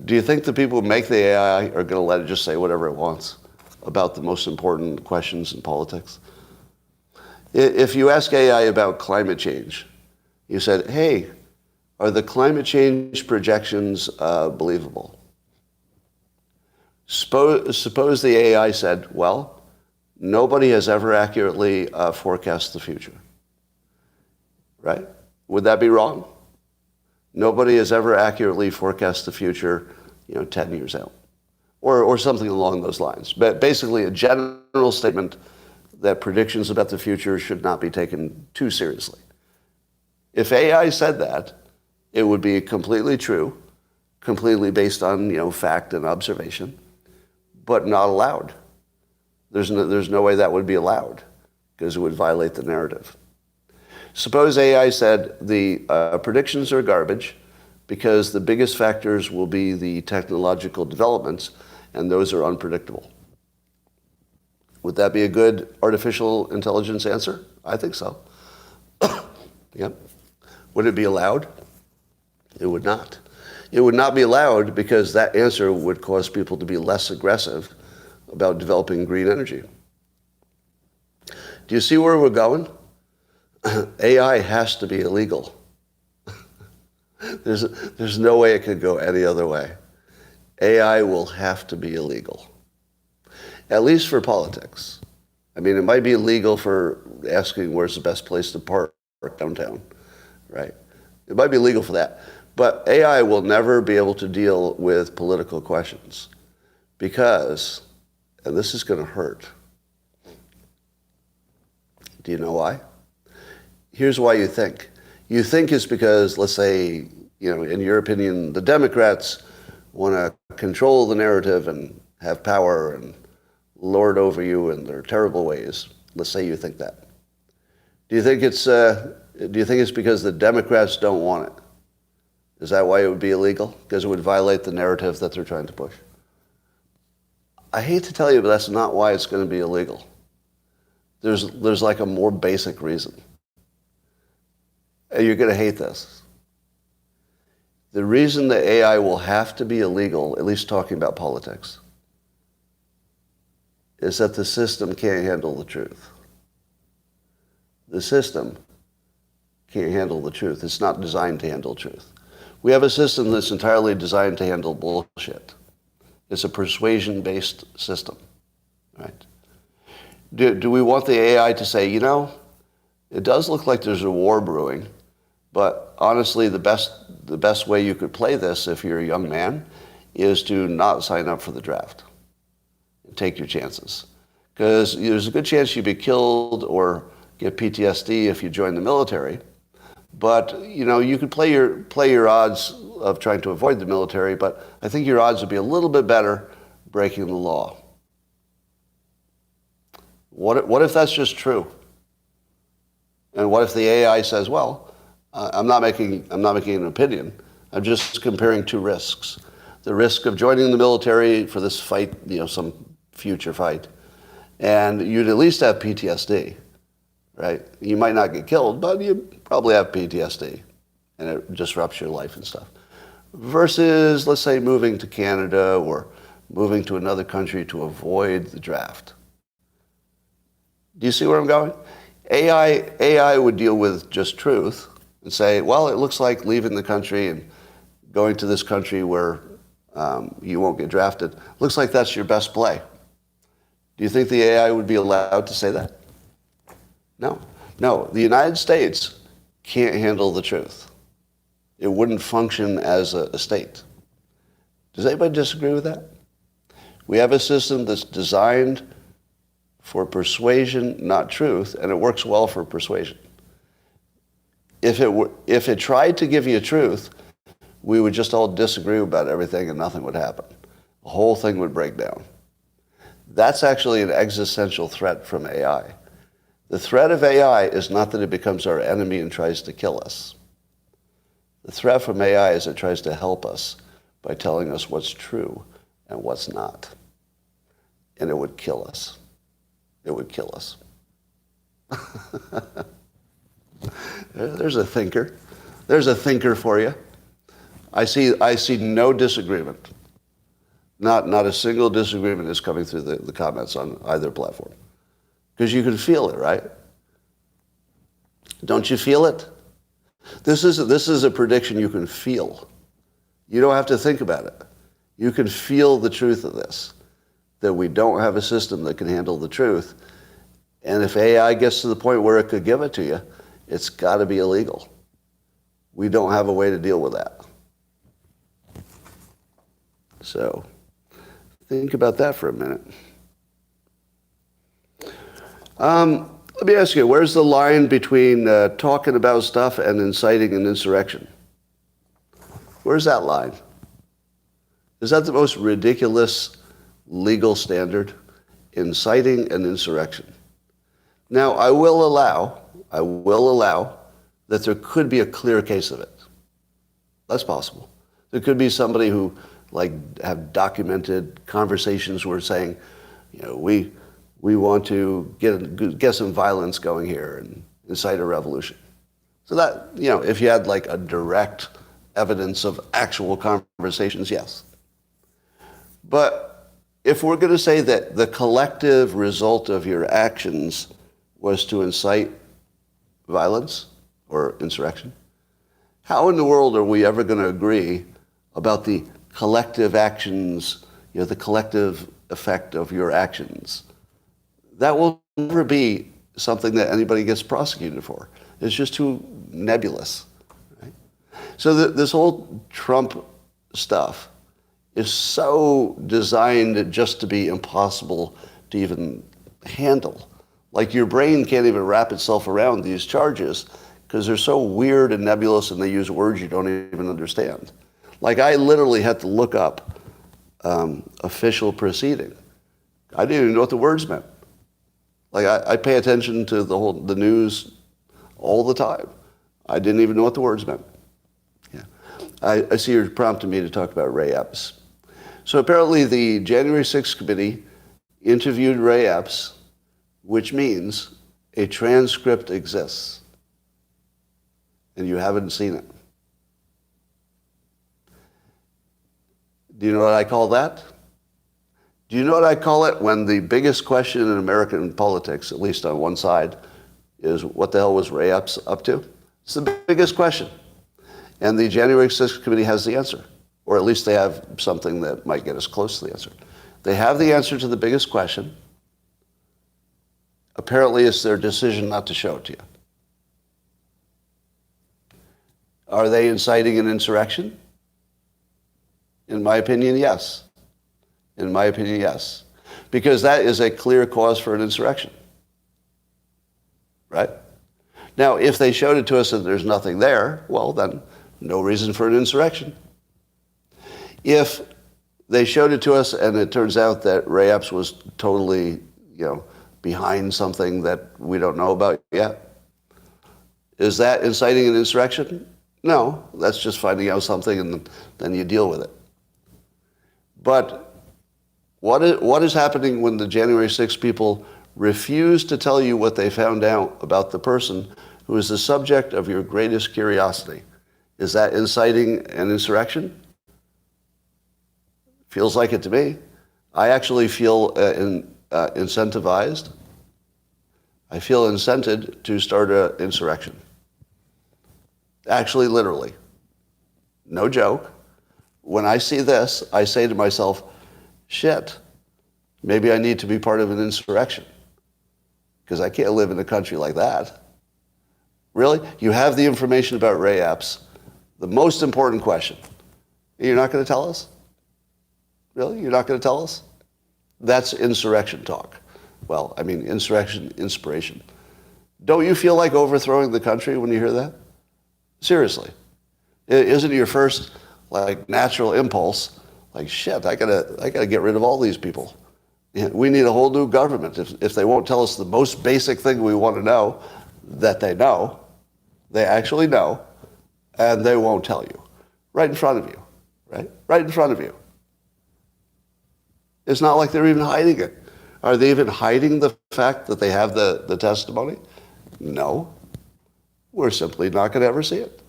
Do you think the people who make the AI are going to let it just say whatever it wants about the most important questions in politics? If you ask AI about climate change, you said, hey, are the climate change projections believable? Suppose the AI said, well, nobody has ever accurately forecast the future. Right? Would that be wrong? Nobody has ever accurately forecast the future, 10 years out. Or something along those lines. But basically a general statement that predictions about the future should not be taken too seriously. If AI said that, it would be completely true, completely based on, fact and observation, but not allowed. There's no way that would be allowed because it would violate the narrative. Suppose AI said the predictions are garbage because the biggest factors will be the technological developments, and those are unpredictable. Would that be a good artificial intelligence answer? I think so. Yep. Would it be allowed? It would not. It would not be allowed because that answer would cause people to be less aggressive about developing green energy. Do you see where we're going? AI has to be illegal. There's no way it could go any other way. AI will have to be illegal, at least for politics. I mean, it might be illegal for asking where's the best place to park downtown, right? It might be legal for that. But AI will never be able to deal with political questions because, and this is going to hurt. Do you know why? Here's why you think. You think it's because, let's say, in your opinion, the Democrats want to control the narrative and have power and lord over you in their terrible ways. Let's say you think that. Do you think it's because the Democrats don't want it? Is that why it would be illegal? Because it would violate the narrative that they're trying to push? I hate to tell you, but that's not why it's going to be illegal. There's like a more basic reason. And you're going to hate this. The reason that AI will have to be illegal, at least talking about politics, is that the system can't handle the truth. The system can't handle the truth. It's not designed to handle truth. We have a system that's entirely designed to handle bullshit. It's a persuasion-based system, right? Do we want the AI to say, it does look like there's a war brewing, but honestly, the best way you could play this if you're a young man is to not sign up for the draft. Take your chances. Because there's a good chance you'd be killed or get PTSD if you join the military. But, you could play your odds of trying to avoid the military, but I think your odds would be a little bit better breaking the law. What if that's just true? And what if the AI says, well, I'm not making an opinion. I'm just comparing two risks. The risk of joining the military for this fight, some future fight, and you'd at least have PTSD, right? You might not get killed, but you probably have PTSD, and it disrupts your life and stuff. Versus, let's say, moving to Canada or moving to another country to avoid the draft. Do you see where I'm going? AI would deal with just truth and say, well, it looks like leaving the country and going to this country where you won't get drafted. Looks like that's your best play. Do you think the AI would be allowed to say that? No. The United States can't handle the truth. It wouldn't function as a state. Does anybody disagree with that? We have a system that's designed for persuasion, not truth, and it works well for persuasion. If it tried to give you truth, we would just all disagree about everything and nothing would happen. The whole thing would break down. That's actually an existential threat from AI. The threat of AI is not that it becomes our enemy and tries to kill us. The threat from AI is it tries to help us by telling us what's true and what's not. And it would kill us. It would kill us. There's a thinker. There's a thinker for you. I see no disagreement. Not a single disagreement is coming through the comments on either platform. Because you can feel it, right? Don't you feel it? This is a prediction you can feel. You don't have to think about it. You can feel the truth of this, that we don't have a system that can handle the truth. And if AI gets to the point where it could give it to you, it's got to be illegal. We don't have a way to deal with that. So think about that for a minute. Let me ask you, where's the line between talking about stuff and inciting an insurrection? Where's that line? Is that the most ridiculous legal standard? Inciting an insurrection. Now, I will allow that there could be a clear case of it. That's possible. There could be somebody who, like, have documented conversations where saying, we want to get some violence going here and incite a revolution. So that, if you had like a direct evidence of actual conversations, yes. But if we're going to say that the collective result of your actions was to incite violence or insurrection, how in the world are we ever going to agree about the collective actions, the collective effect of your actions? That will never be something that anybody gets prosecuted for. It's just too nebulous. Right? So this whole Trump stuff is so designed just to be impossible to even handle. Like your brain can't even wrap itself around these charges because they're so weird and nebulous and they use words you don't even understand. Like I literally had to look up official proceeding. I didn't even know what the words meant. Like I pay attention to the news all the time. I didn't even know what the words meant. Yeah. I see you're prompting me to talk about Ray Epps. So apparently the January 6th committee interviewed Ray Epps, which means a transcript exists. And you haven't seen it. Do you know what I call that? Do you know what I call it when the biggest question in American politics, at least on one side, is what the hell was Ray Epps up to? It's the biggest question. And the January 6th committee has the answer. Or at least they have something that might get us close to the answer. They have the answer to the biggest question. Apparently it's their decision not to show it to you. Are they inciting an insurrection? In my opinion, yes. In my opinion, yes. Because that is a clear cause for an insurrection. Right? Now, if they showed it to us and there's nothing there, well, then no reason for an insurrection. If they showed it to us and it turns out that Ray Epps was totally, behind something that we don't know about yet, is that inciting an insurrection? No, that's just finding out something and then you deal with it. But what is happening when the January 6th people refuse to tell you what they found out about the person who is the subject of your greatest curiosity? Is that inciting an insurrection? Feels like it to me. I actually feel incentivized. I feel incented to start an insurrection. Actually, literally. No joke. When I see this, I say to myself, shit, maybe I need to be part of an insurrection because I can't live in a country like that. Really? You have the information about Ray Epps, the most important question. You're not going to tell us? Really? You're not going to tell us? That's insurrection talk. Well, I mean, insurrection, inspiration. Don't you feel like overthrowing the country when you hear that? Seriously. Isn't your first, natural impulse, shit, I gotta get rid of all these people. We need a whole new government. If they won't tell us the most basic thing we want to know, that they actually know, and they won't tell you. Right in front of you, right? Right in front of you. It's not like they're even hiding it. Are they even hiding the fact that they have the testimony? No. We're simply not going to ever see it.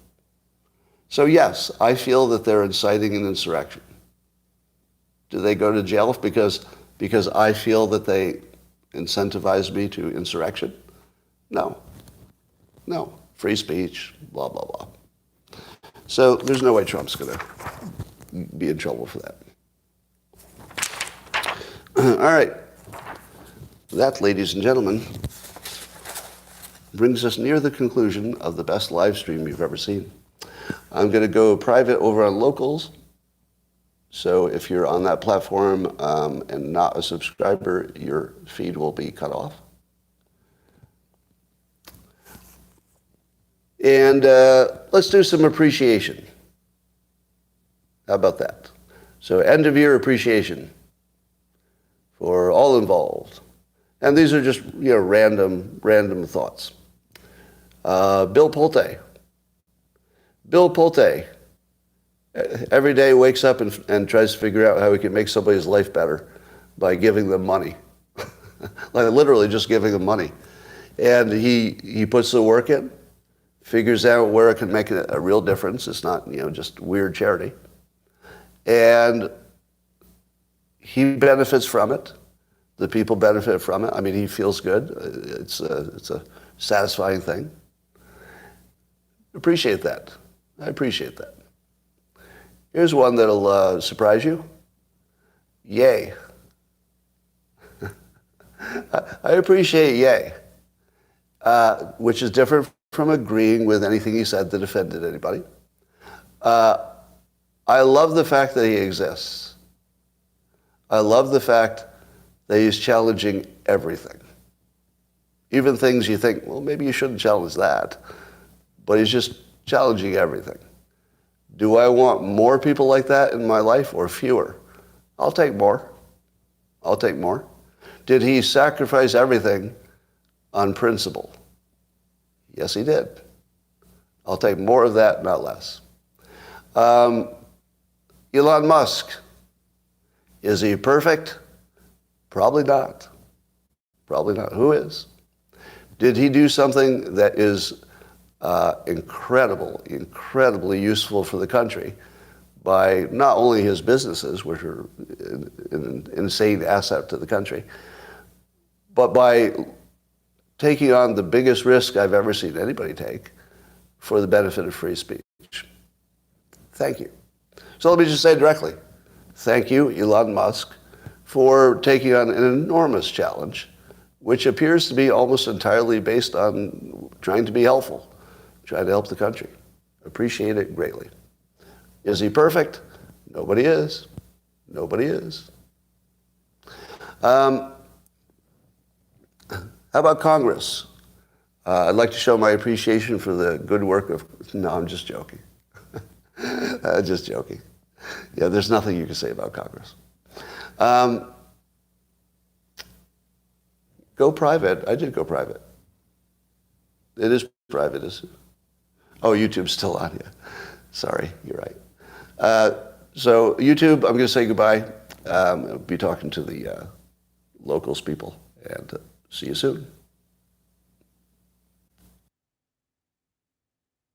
So yes, I feel that they're inciting an insurrection. Do they go to jail because I feel that they incentivize me to insurrection? No. No. Free speech, blah, blah, blah. So there's no way Trump's going to be in trouble for that. All right. That, ladies and gentlemen, brings us near the conclusion of the best live stream you've ever seen. I'm going to go private over on Locals. So if you're on that platform and not a subscriber, your feed will be cut off. And let's do some appreciation. How about that? So end of year appreciation for all involved. And these are just random thoughts. Bill Pulte, Bill Pulte every day wakes up and tries to figure out how he can make somebody's life better by giving them money. Like literally just giving them money. And he puts the work in, figures out where it can make a real difference. It's not, just weird charity. And he benefits from it. The people benefit from it. I mean, he feels good. It's a satisfying thing. Appreciate that. I appreciate that. Here's one that'll surprise you. Yay. I appreciate yay, which is different from agreeing with anything he said that offended anybody. I love the fact that he exists. I love the fact that he's challenging everything. Even things you think, well, maybe you shouldn't challenge that. But he's just challenging everything. Do I want more people like that in my life or fewer? I'll take more. I'll take more. Did he sacrifice everything on principle? Yes, he did. I'll take more of that, not less. Elon Musk. Is he perfect? Probably not. Probably not. Who is? Did he do something that is incredibly useful for the country by not only his businesses, which are an insane asset to the country, but by taking on the biggest risk I've ever seen anybody take for the benefit of free speech? Thank you. So let me just say directly, thank you, Elon Musk, for taking on an enormous challenge, which appears to be almost entirely based on trying to be helpful, trying to help the country. Appreciate it greatly. Is he perfect? Nobody is. Nobody is. How about Congress? I'd like to show my appreciation for the good work of... No, I'm just joking. Just joking. Yeah, there's nothing you can say about Congress. Go private. I did go private. It is private, isn't it? Oh, YouTube's still on, yeah. Sorry, you're right. So YouTube, I'm going to say goodbye. I'll be talking to the locals people, and see you soon.